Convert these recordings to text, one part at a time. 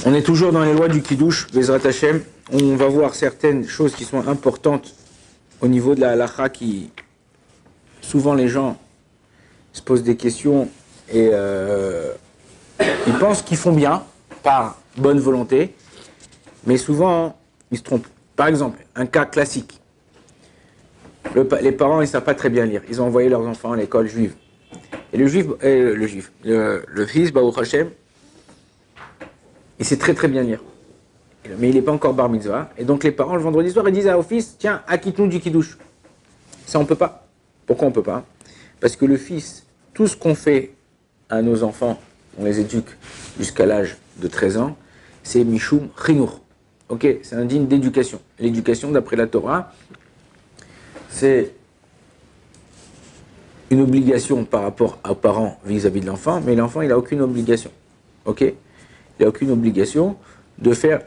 On est toujours dans les lois du Kiddush, Bezrat Hashem. On va voir certaines choses qui sont importantes au niveau de la halakha qui... Souvent les gens se posent des questions et ils pensent qu'ils font bien par bonne volonté, mais souvent ils se trompent. Par exemple, un cas classique. Les parents, ils ne savent pas très bien lire. Ils ont envoyé leurs enfants à l'école juive. Et le fils, Baruch Hashem, il sait très très bien lire. Mais il n'est pas encore bar mitzvah. Et donc les parents, le vendredi soir, ils disent au fils, tiens, acquitte-nous du kiddush. Ça, on ne peut pas. Pourquoi on ne peut pas? Parce que le fils, tout ce qu'on fait à nos enfants, on les éduque jusqu'à l'âge de 13 ans, c'est mishum chinour. Ok, c'est un digne d'éducation. L'éducation, d'après la Torah, c'est une obligation par rapport aux parents vis-à-vis de l'enfant, mais l'enfant, il n'a aucune obligation. Ok? Il n'a aucune obligation de faire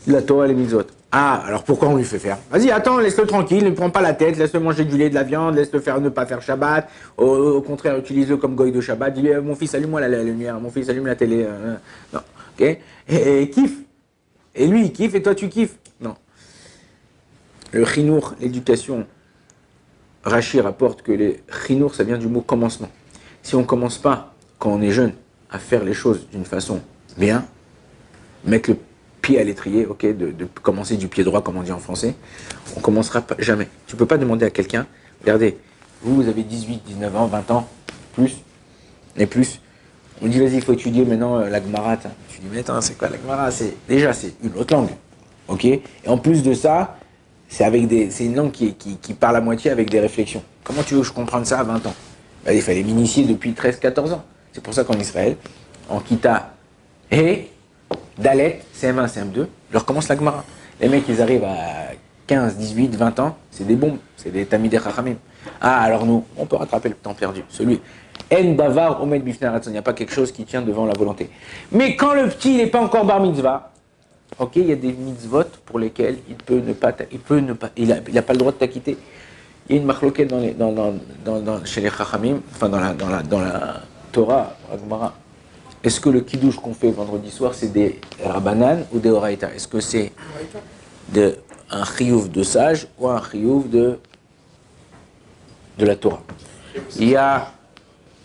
la Torah et les mitzvot. Ah, alors pourquoi on lui fait faire? Vas-y, attends, laisse-le tranquille, ne prends pas la tête, laisse-le manger du lait, de la viande, laisse-le faire, ne pas faire Shabbat. Au contraire, utilise-le comme goy de Shabbat. Dis-lui, mon fils, allume-moi la lumière, mon fils, allume la télé. Non, ok? Et kiffe. Et lui, il kiffe et toi, tu kiffes. Non. Le chinour, l'éducation, Rashi rapporte que les chinour, ça vient du mot commencement. Si on ne commence pas, quand on est jeune, à faire les choses d'une façon bien, mettre le pied à l'étrier, ok, de commencer du pied droit, comme on dit en français, on ne commencera pas, jamais. Tu ne peux pas demander à quelqu'un, regardez, vous avez 18, 19 ans, 20 ans, plus, et plus, on dit vas-y, il faut étudier maintenant la Gemara. Tu dis mais attends, c'est quoi la Gemara? Déjà, c'est une autre langue, ok? Et en plus de ça, c'est une langue qui parle à moitié avec des réflexions. Comment tu veux que je comprenne ça à 20 ans? Ben, il fallait m'initier depuis 13-14 ans. C'est pour ça qu'en Israël, en Kita et Dalet, CM1, CM2, leur commence la Gemara. Les mecs, ils arrivent à 15, 18, 20 ans, c'est des bombes, c'est des tamidei chachamim. Ah, alors nous, on peut rattraper le temps perdu. Celui, En davar omed bifnei haratzon, il n'y a pas quelque chose qui tient devant la volonté. Mais quand le petit, il n'est pas encore bar mitzvah, ok, il y a des mitzvot pour lesquels il n'a pas le droit de t'acquitter. Il y a une machloket chez les chachamim, enfin dans la Torah, la Gemara. Est-ce que le kiddush qu'on fait vendredi soir, c'est des rabanan ou des oraita? Est-ce que c'est un chiyuv de sage ou un chiyuv de la Torah? Il y a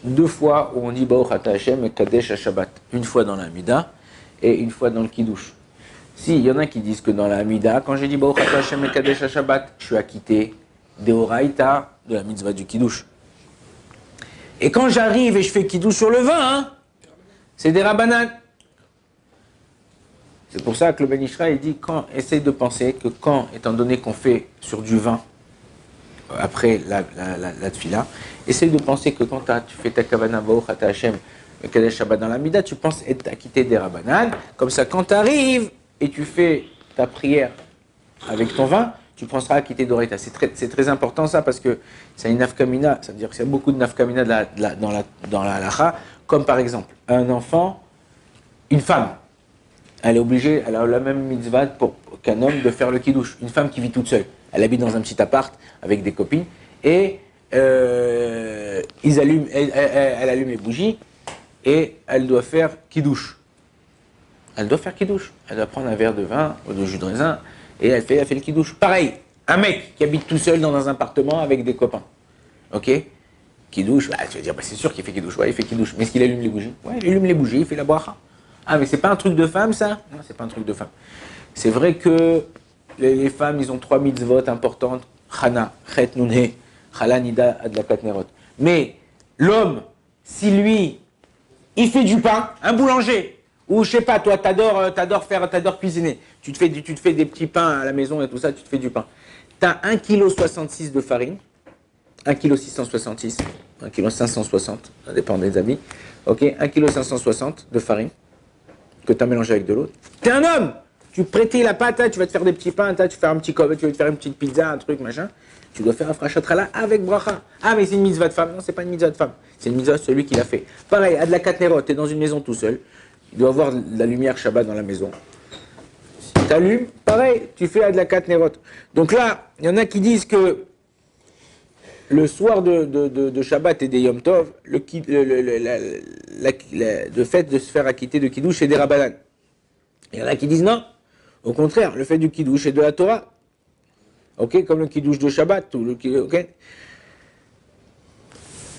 2 fois où on dit Baruch Ata Hashem et Kadesh HaShabbat. Une fois dans la Hamida et une fois dans le kiddush. Si, il y en a qui disent que dans la Hamida, quand j'ai dit Baruch Ata Hashem et Kadesh HaShabbat, je suis acquitté des oraita de la mitzvah du kiddush. Et quand j'arrive et je fais kiddush sur le vin, c'est des rabanan. C'est pour ça que le Ben Ishra, il dit, essaye de penser que étant donné qu'on fait sur du vin, après la tfila, essaye de penser que quand tu fais ta kavana Baruch Ata Hashem et Kadesh Shabbat dans la mida, tu penses être acquitté des rabanan. Comme ça, quand tu arrives et tu fais ta prière avec ton vin, tu penseras acquitté d'oraita. C'est très important ça parce que c'est une nafkamina, ça veut dire qu'il y a beaucoup de nafkamina dans la halacha, comme par exemple un enfant, une femme, elle est obligée, elle a la même mitzvah qu'un homme de faire le kiddush. Une femme qui vit toute seule, elle habite dans un petit appart avec des copines et elle allume les bougies et elle doit faire kiddush. Elle doit faire kiddush. Elle doit prendre un verre de vin ou de jus de raisin et elle fait le kiddush. Pareil, un mec qui habite tout seul dans un appartement avec des copains. Ok? Kiddush, tu vas dire, c'est sûr qu'il fait kiddush. Ouais, il fait kiddush. Mais est-ce qu'il allume les bougies? Ouais, il allume les bougies, il fait la bracha. Ah, mais c'est pas un truc de femme, ça? Non, c'est pas un truc de femme. C'est vrai que les femmes, ils ont 3 mitzvot importantes. Chana, Chet, Nunhe, Chala, Nida, Adlakat, Nerot. Mais l'homme, si lui, il fait du pain, un boulanger, ou je sais pas, toi, t'adores cuisiner, tu te fais des petits pains à la maison et tout ça, tu te fais du pain. T'as 1,66 kg de farine, 1,666 kg, 1,560 kg, ça dépend des habits. Ok, 1,560 kg de farine que tu as mélangé avec de l'eau. T'es un homme! Tu prêtais la pâte, tu vas te faire des petits pains, tu vas te faire un petit cob, tu vas te faire une petite pizza, un truc, machin. Tu dois faire un frachatrala avec bracha. Ah, mais c'est une mitzvah de femme. Non, c'est pas une mitzvah de femme. C'est une mitzvah de celui qui l'a fait. Pareil, à de la katnerot, tu es dans une maison tout seul. Il doit avoir de la lumière Shabbat dans la maison. Tu allumes, pareil, tu fais à de la katnerot. Donc là, il y en a qui disent que le soir de Shabbat et des Yom Tov, le fait de se faire acquitter de Kiddush, c'est des Rabbanan. Il y en a qui disent non. Au contraire, le fait du kiddush et de la Torah, ok, comme le kiddush de Shabbat, ou le ok.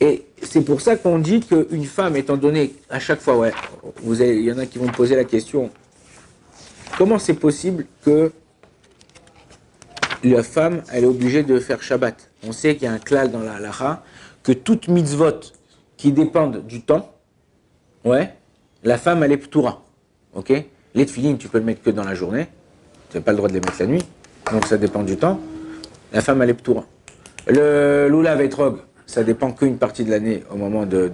Et c'est pour ça qu'on dit qu'une femme, étant donné, à chaque fois, ouais, il y en a qui vont me poser la question, comment c'est possible que la femme, elle est obligée de faire Shabbat? On sait qu'il y a un klal dans la halacha, que toute mitzvot qui dépendent du temps, ouais, la femme, elle est ptoura, ok? Les tefilines, tu peux le mettre que dans la journée, tu n'as pas le droit de les mettre la nuit, donc ça dépend du temps. La femme, elle est ptoura. Le lulav etrog, ça dépend qu'une partie de l'année au moment de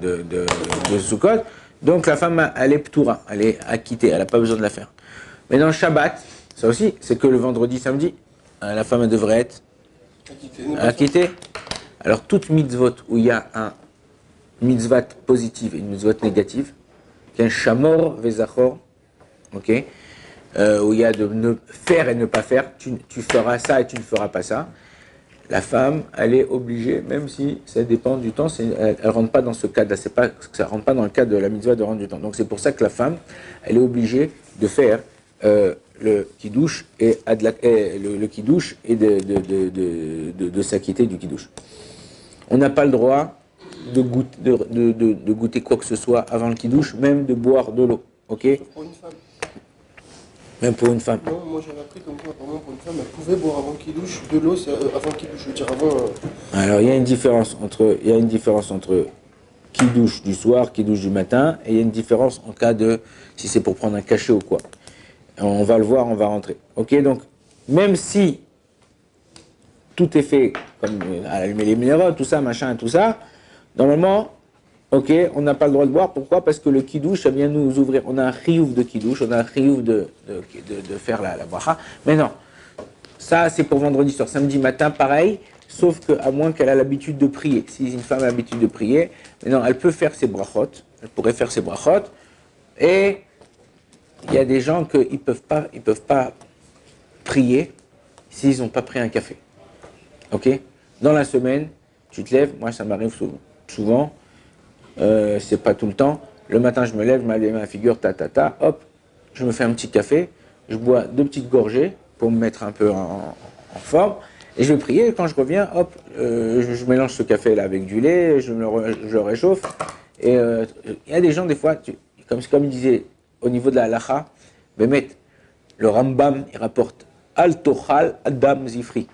Sukkot. Donc la femme, elle est ptoura, elle est acquittée, elle n'a pas besoin de la faire. Mais dans le Shabbat, ça aussi, c'est que le vendredi, samedi, la femme elle devrait être acquittée. Alors toute mitzvot où il y a un mitzvot positive et une mitzvot négative, qu'un shamor vezachor, ok, où il y a de ne faire et ne pas faire, tu feras ça et tu ne feras pas ça. La femme, elle est obligée, même si ça dépend du temps, elle ne rentre pas dans ce cadre-là, ça ne rentre pas dans le cadre de la mitzvah de rendre du temps. Donc c'est pour ça que la femme, elle est obligée de faire le kiddush et le kiddush et de s'acquitter du kiddush. On n'a pas le droit de goûter quoi que ce soit avant le kiddush, même de boire de l'eau, ok? Pour une femme. Même pour une femme. Non, moi j'avais appris comme quoi, apparemment, pour une femme, elle pouvait boire avant qu'il douche de l'eau, avant qu'il douche, je veux dire avant. Alors il y a une différence entre qui douche du soir, qui douche du matin, et il y a une différence en cas de si c'est pour prendre un cachet ou quoi. On va le voir, on va rentrer. Ok, donc même si tout est fait comme allumer les minéraux, tout ça, machin, tout ça, normalement. Ok, on n'a pas le droit de boire. Pourquoi? Parce que le kiddush, ça vient nous ouvrir. On a un chiyuv de kiddush, on a un chiyuv de faire la bracha. Mais non, ça c'est pour vendredi soir. Samedi matin, pareil, sauf qu'à moins qu'elle a l'habitude de prier. Si une femme a l'habitude de prier, mais non, elle peut faire ses brachot. Elle pourrait faire ses brachot. Et il y a des gens qui ne peuvent pas prier s'ils n'ont pas pris un café. Ok? Dans la semaine, tu te lèves, moi ça m'arrive souvent. C'est pas tout le temps. Le matin, je me lève, je mets ma figure, hop, je me fais un petit café, je bois 2 petites gorgées pour me mettre un peu en forme, et je vais prier. Et quand je reviens, hop, je mélange ce café-là avec du lait, je le réchauffe. Et il y a des gens, des fois, comme il disait au niveau de la halacha, le Rambam, il rapporte Al-Tochal Adam Zifri.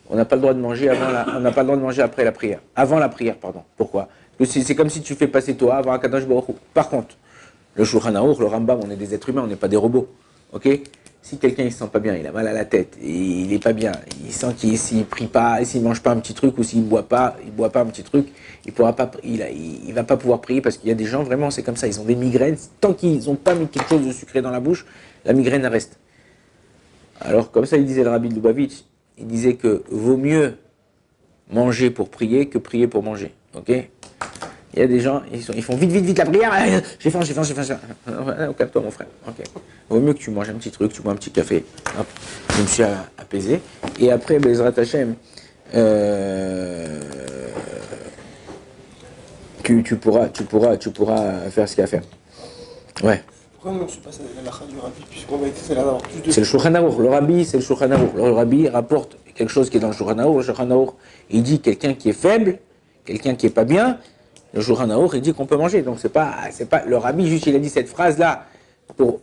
On n'a pas le droit de manger on n'a pas le droit de manger après la prière. Avant la prière, pardon. Pourquoi? C'est comme si tu fais passer toi avant Akadosh Baruch Hu. Par contre, le Shulchan Aruch, le Rambam, on est des êtres humains, on n'est pas des robots. Ok? Si quelqu'un il se sent pas bien, il a mal à la tête, il est pas bien, il sent qu'il s'il prie pas, s'il mange pas un petit truc ou s'il boit pas un petit truc, il va pas pouvoir prier parce qu'il y a des gens vraiment c'est comme ça, ils ont des migraines, tant qu'ils n'ont pas mis quelque chose de sucré dans la bouche, la migraine reste. Alors comme ça il disait le Rabbi de Lubavitch, il disait que vaut mieux manger pour prier que prier pour manger. Ok? Il y a des gens, ils font vite la prière, j'ai faim. Calme-toi mon frère. Ok. Vaut mieux que tu manges un petit truc, tu bois un petit café. Hop. Je me suis apaisé. Et après, Bezrat Hashem, tu pourras faire ce qu'il y a à faire. Ouais. Pourquoi nous on se passe à la lacha du rabbi, puisqu'on va essayer d'avoir plus de. C'est le Shulchan Aruch. Le rabbi, c'est le Shulchan Aruch. Le rabbi rapporte quelque chose qui est dans le Shulchan Aruch. Le Shulchan Aruch, il dit quelqu'un qui est faible, quelqu'un qui est pas bien. Le Shulchan Aruch, il dit qu'on peut manger. Donc c'est pas le rabbi juste il a dit cette phrase là pour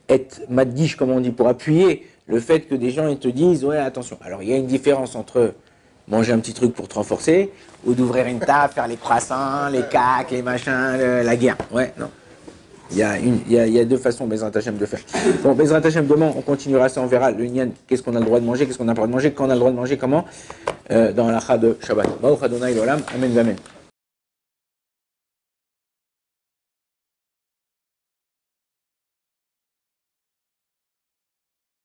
être madgish comme on dit, pour appuyer le fait que des gens ils te disent ouais attention. Alors il y a une différence entre manger un petit truc pour te renforcer ou d'ouvrir une table, faire les croissants, les cacs, les machins, la guerre. Ouais non. Il y a 2 façons, Bezrat Hashem, de faire. Bon, Bezrat Hashem, demain, on continuera ça, on verra le Nyan, qu'est-ce qu'on a le droit de manger, qu'est-ce qu'on n'a pas le droit de manger, quand on a le droit de manger, comment, dans la de Shabbat. Baruch Adonai l'olam, amen, amen.